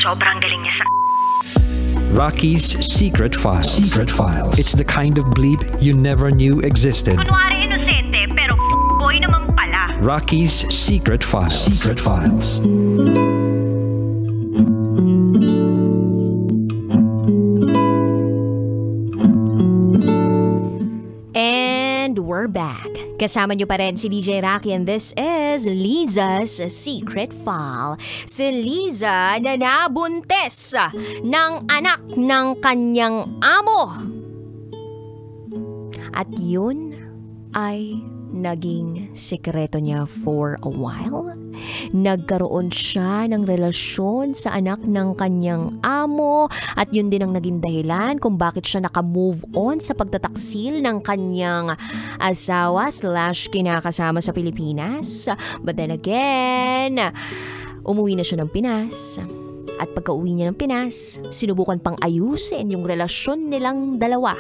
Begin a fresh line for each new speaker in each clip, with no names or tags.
Sobrang galing niya sa...
Rocky's Secret Files. Secret Files. It's the kind of bleep you never knew existed.
Kunwari inosente, pero boy naman pala.
Rocky's Secret Files. Secret Files.
And we're back. Kasama niyo pa rin si DJ Rocky and this is Liza's Secret File. Si Liza na nabuntis ng anak ng kanyang amo. At yun ay naging sikreto niya for a while. Nagkaroon siya ng relasyon sa anak ng kanyang amo at yun din ang naging dahilan kung bakit siya naka-move on sa pagtataksil ng kanyang asawa / kinakasama sa Pilipinas. But then again, umuwi na siya ng Pinas. At pagka-uwi niya ng Pinas, sinubukan pang ayusin yung relasyon nilang dalawa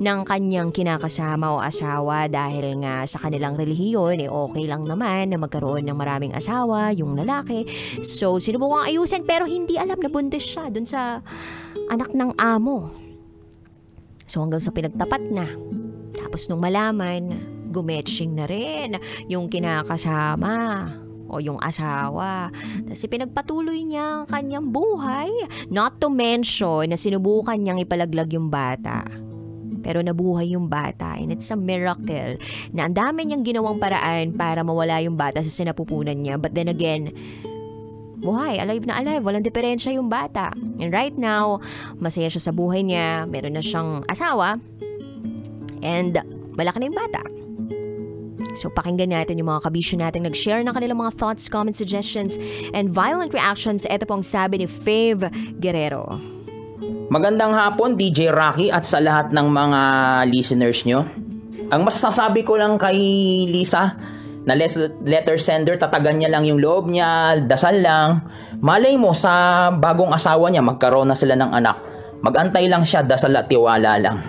ng kanyang kinakasama o asawa dahil nga sa kanilang relihiyon, okay lang naman na magkaroon ng maraming asawa, yung lalaki. So, sinubukan ayusin pero hindi alam na buntis siya dun sa anak ng amo. So, hanggang sa pinagtapat na. Tapos nung malaman, gumetching na rin yung kinakasama o yung asawa. Tapos pinagpatuloy niya ang kanyang buhay. Not to mention na sinubukan niyang ipalaglag yung bata. Pero nabuhay yung bata and it's a miracle na ang dami niyang ginawang paraan para mawala yung bata sa sinapupunan niya. But then again, buhay, alive na alive, walang diferensya yung bata. And right now, masaya siya sa buhay niya, meron na siyang asawa, and malaki na yung bata. So pakinggan natin yung mga kabisyo natin nag-share ng kanilang mga thoughts, comments, suggestions, and violent reactions. Ito pong sabi ni Fave Guerrero.
Magandang hapon DJ Rocky at sa lahat ng mga listeners nyo. Ang masasabi ko lang kay Lisa na letter sender, tatagan niya lang yung loob niya, dasal lang. Malay mo sa bagong asawa niya magkaroon na sila ng anak. Magantay lang siya, dasal at tiwala lang.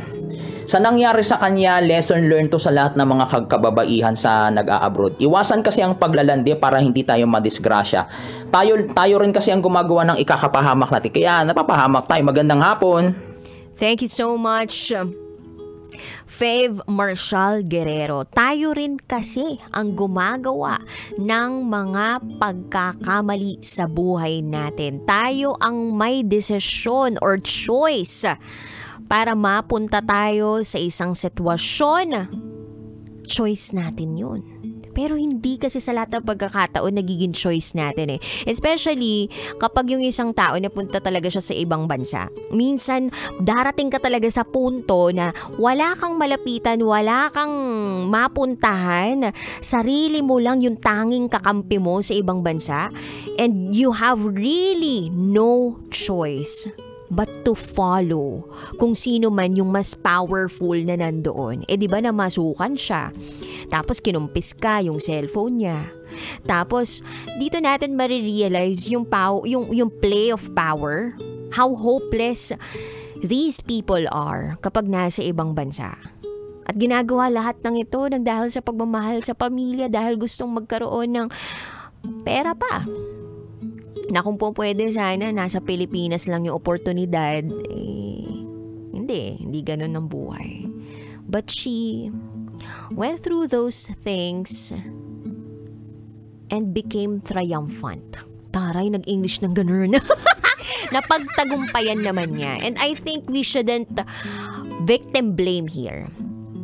Sa nangyari sa kanya, lesson learned to sa lahat ng mga kababaihan sa nag-a-abroad. Iwasan kasi ang paglalandi para hindi tayo madisgrasya. Tayo rin kasi ang gumagawa ng ikakapahamak natin. Kaya napapahamak tayo. Magandang hapon.
Thank you so much, Fave Marshall Guerrero. Tayo rin kasi ang gumagawa ng mga pagkakamali sa buhay natin. Tayo ang may desisyon or choice para mapunta tayo sa isang sitwasyon. Choice natin yun. Pero hindi kasi sa lahat ng pagkakataon nagiging choice natin eh. Especially kapag yung isang tao napunta talaga siya sa ibang bansa. Minsan darating ka talaga sa punto na wala kang malapitan, wala kang mapuntahan. Sarili mo lang yung tanging kakampi mo sa ibang bansa. And you have really no choice but to follow kung sino man yung mas powerful na nandoon. Di ba namasukan siya? Tapos kinumpis ka yung cellphone niya. Tapos dito natin marirealize yung play of power, how hopeless these people are kapag nasa ibang bansa. At ginagawa lahat ng ito dahil sa pagmamahal sa pamilya, dahil gustong magkaroon ng pera pa. Na kung po pwede sana nasa Pilipinas lang yung oportunidad, hindi ganun ang buhay. But she went through those things and became triumphant. Taray, nag-English ng ganun. Napagtagumpayan naman niya. And I think we shouldn't victim blame here.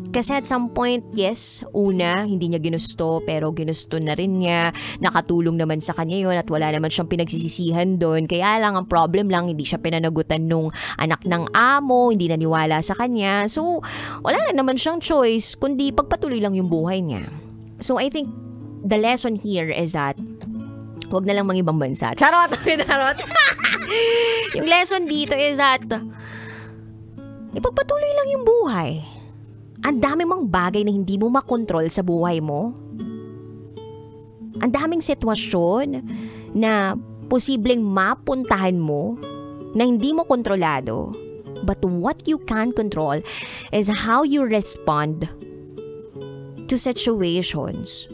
Kasi at some point, yes, una, hindi niya ginusto, pero ginusto na rin niya. Nakatulong naman sa kanya yun at wala naman siyang pinagsisisihan doon. Kaya lang, ang problem lang, hindi siya pinanagutan nung anak ng amo, hindi naniwala sa kanya. So, wala na naman siyang choice, kundi pagpatuloy lang yung buhay niya. So, I think the lesson here is that huwag na lang mga ibang bansa. Charot! Charot! Yung lesson dito is that ipagpatuloy lang yung buhay. Ang dami mang bagay na hindi mo makontrol sa buhay mo. Ang daming sitwasyon na posibleng mapuntahan mo na hindi mo kontrolado. But what you can control is how you respond to situations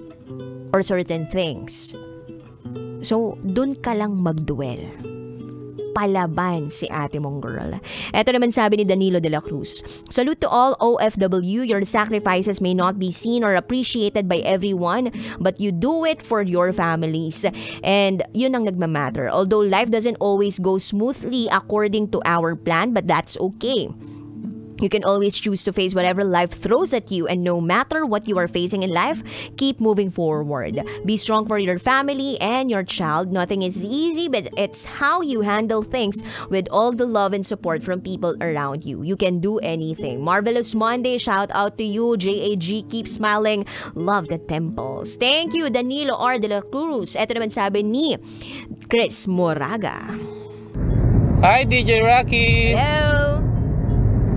or certain things. So, dun ka lang magduel. palaban si ate mong girl. Ito naman sabi ni Danilo de la Cruz. Salute to all OFW. Your sacrifices may not be seen or appreciated by everyone, but you do it for your families. And yun ang nagmamatter. Although life doesn't always go smoothly according to our plan, but that's okay. You can always choose to face whatever life throws at you, and no matter what you are facing in life, keep moving forward. Be strong for your family and your child. Nothing is easy, but it's how you handle things with all the love and support from people around you. You can do anything. Marvelous Monday. Shout out to you, JAG. Keep smiling. Love the temples. Thank you, Danilo R. de la Cruz. Ito naman sabi ni Chris Moraga.
Hi, DJ Rocky!
Hello!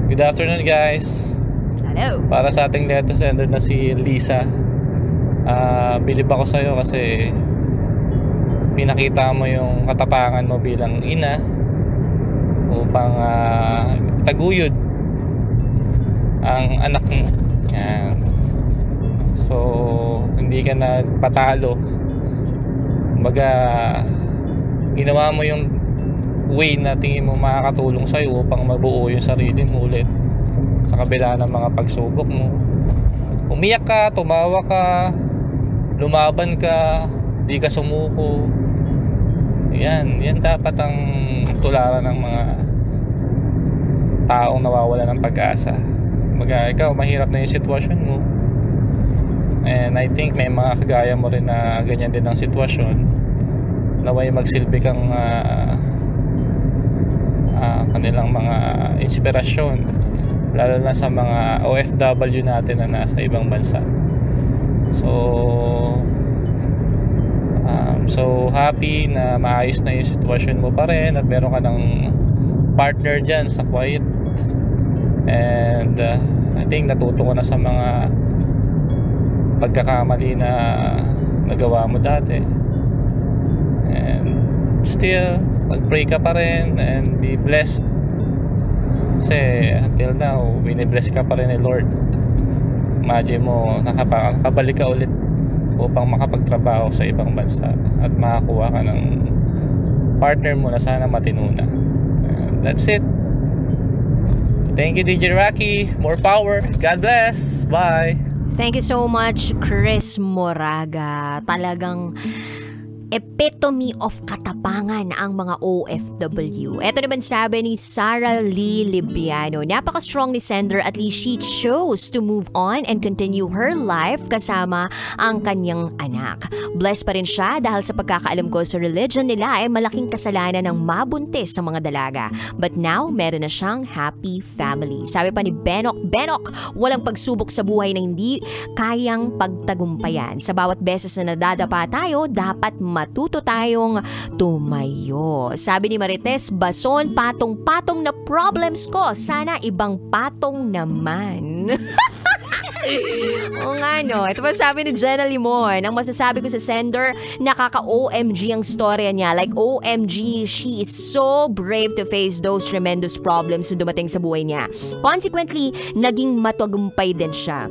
Good afternoon, guys.
Hello.
Para sa ating letter sender na si Lisa, bilib ako sa'yo kasi pinakita mo yung katapangan mo bilang ina upang taguyod ang anak mo. Yan. So, hindi ka nagpatalo. Kumbaga, ginawa mo yung way na tingin mo makakatulong sa'yo upang mabuo yung sarili mo ulit sa kabila ng mga pagsubok mo. Umiyak ka, tumawa ka, lumaban ka, di ka sumuko. Yan dapat ang tularan ng mga taong nawawala ng pag-asa. Ikaw, mahirap na yung sitwasyon mo, and I think may mga kagaya mo rin na ganyan din ang sitwasyon, naway magsilbi kang kanilang mga inspirasyon, lalo na sa mga OFW natin na nasa ibang bansa. So happy na maayos na yung sitwasyon mo pa rin at meron ka ng partner dyan sa Kuwait, and I think natuto ko na sa mga pagkakamali na nagawa mo dati, and still mag-pray ka pa rin and be blessed kasi until now binibless ka pa rin ni Lord. Imagine mo, nakabalik ka ulit upang makapagtrabaho sa ibang bansa at makakuha ka ng partner mo na sana matinuna. And that's it. Thank you, DJ Rocky. More power. God bless. Bye.
Thank you so much, Chris Moraga. Talagang epitome of katapangan ang mga OFW. Ito naman sabi ni Sarah Lee Libiano. Napaka-strong ni Sender, at least she chose to move on and continue her life kasama ang kanyang anak. Blessed pa rin siya dahil sa pagkakaalam ko sa religion nila ay malaking kasalanan ng mabuntis sa mga dalaga. But now, meron na siyang happy family. Sabi pa ni Benok, walang pagsubok sa buhay na hindi kayang pagtagumpayan. Sa bawat beses na nadadapa tayo, dapat matuto tayong tumayo. Sabi ni Marites Bason, patong-patong na problems ko. Sana ibang patong naman. O nga no. Ito pa sabi ni Jenna Limon. Ang masasabi ko sa Sender, nakaka-OMG ang storya niya. Like OMG, she is so brave to face those tremendous problems na dumating sa buhay niya. Consequently, naging matagumpay din siya.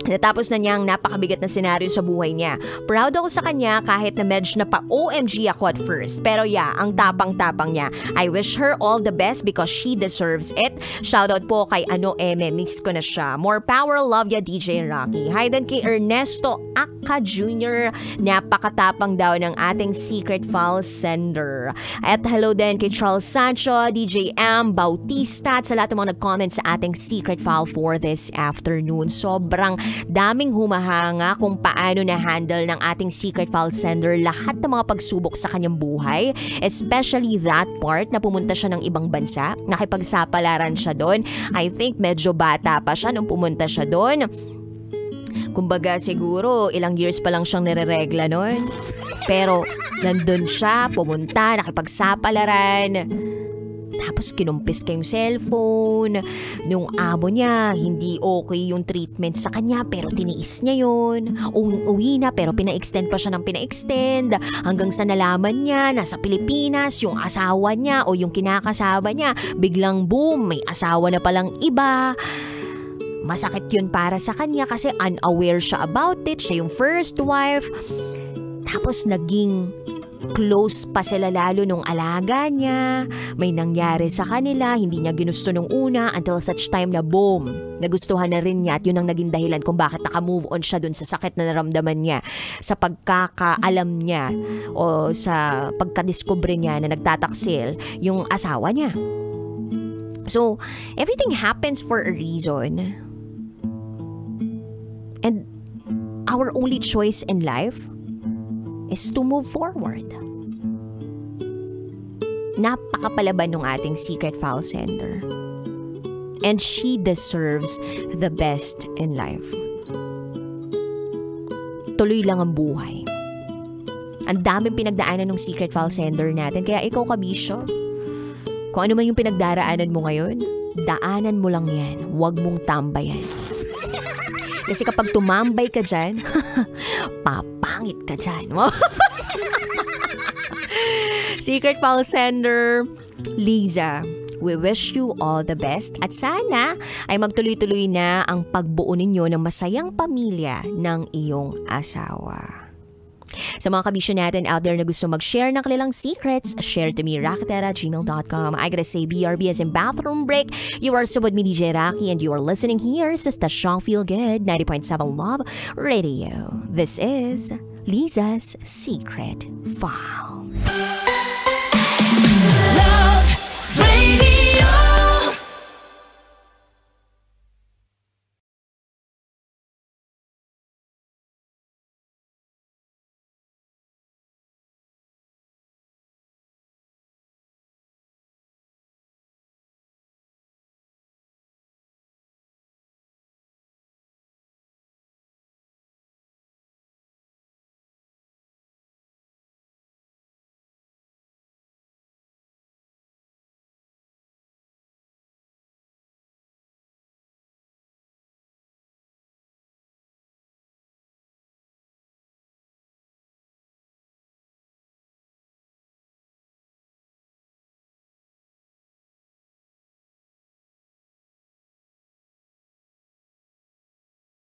Natapos na niyang napakabigat na senaryo sa buhay niya. Proud ako sa kanya kahit na medyo na pa-OMG ako at first. Pero yeah, ang tapang-tapang niya. I wish her all the best because she deserves it. Shoutout po kay miss ko na siya. More power, love ya DJ Rocky. Hi din kay Ernesto Aka Jr. Napakatapang daw ng ating secret file sender. At hello din kay Charles Sancho, DJ M. Bautista at sa lahat ng mga nag-comment sa ating secret file for this afternoon. Sobrang daming humahanga kung paano na-handle ng ating secret file sender lahat ng mga pagsubok sa kanyang buhay, especially that part na pumunta siya ng ibang bansa, nakipagsapalaran siya doon. I think medyo bata pa siya nung pumunta siya doon. Kumbaga siguro ilang years pa lang siyang nireregla noon. Pero nandun siya, pumunta, nakipagsapalaran. Tapos kinumpis ka yung cellphone. Nung amo niya, hindi okay yung treatment sa kanya pero tiniis niya yun. Uwi na pero pina-extend pa siya ng pina-extend. Hanggang sa nalaman niya nasa Pilipinas yung asawa niya o yung kinakasama niya. Biglang boom, may asawa na palang iba. Masakit yun para sa kanya kasi unaware siya about it. Siya yung first wife. Tapos naging close pa sila lalo nung alaga niya. May nangyari sa kanila, hindi niya ginusto nung una until such time na boom, nagustuhan na rin niya at yun ang naging dahilan kung bakit naka-move on siya dun sa sakit na naramdaman niya, sa pagkakaalam niya o sa pagkadiskubre niya na nagtataksil yung asawa niya. So, everything happens for a reason. And our only choice in life is to move forward. Napakapalaban ng ating secret file sender. And she deserves the best in life. Tuloy lang ang buhay. Ang daming pinagdaanan ng secret file sender natin. Kaya ikaw, kabisyo, kung ano man yung pinagdaraanan mo ngayon, daanan mo lang yan. Huwag mong tambayan. Kasi kapag tumambay ka dyan, papangit ka dyan. Secret file sender, Liza, we wish you all the best at sana ay magtuloy-tuloy na ang pagbuo ninyo ng masayang pamilya ng iyong asawa. Sa mga kabisyo natin out there na gusto mag-share ng kanilang secrets, share to me, rakitera@gmail.com. I gotta say BRB as in bathroom break. You are so with me, DJ Rocky, and you are listening here sa Stasyon Feel Good 90.7 Love Radio. This is Liza's Secret File.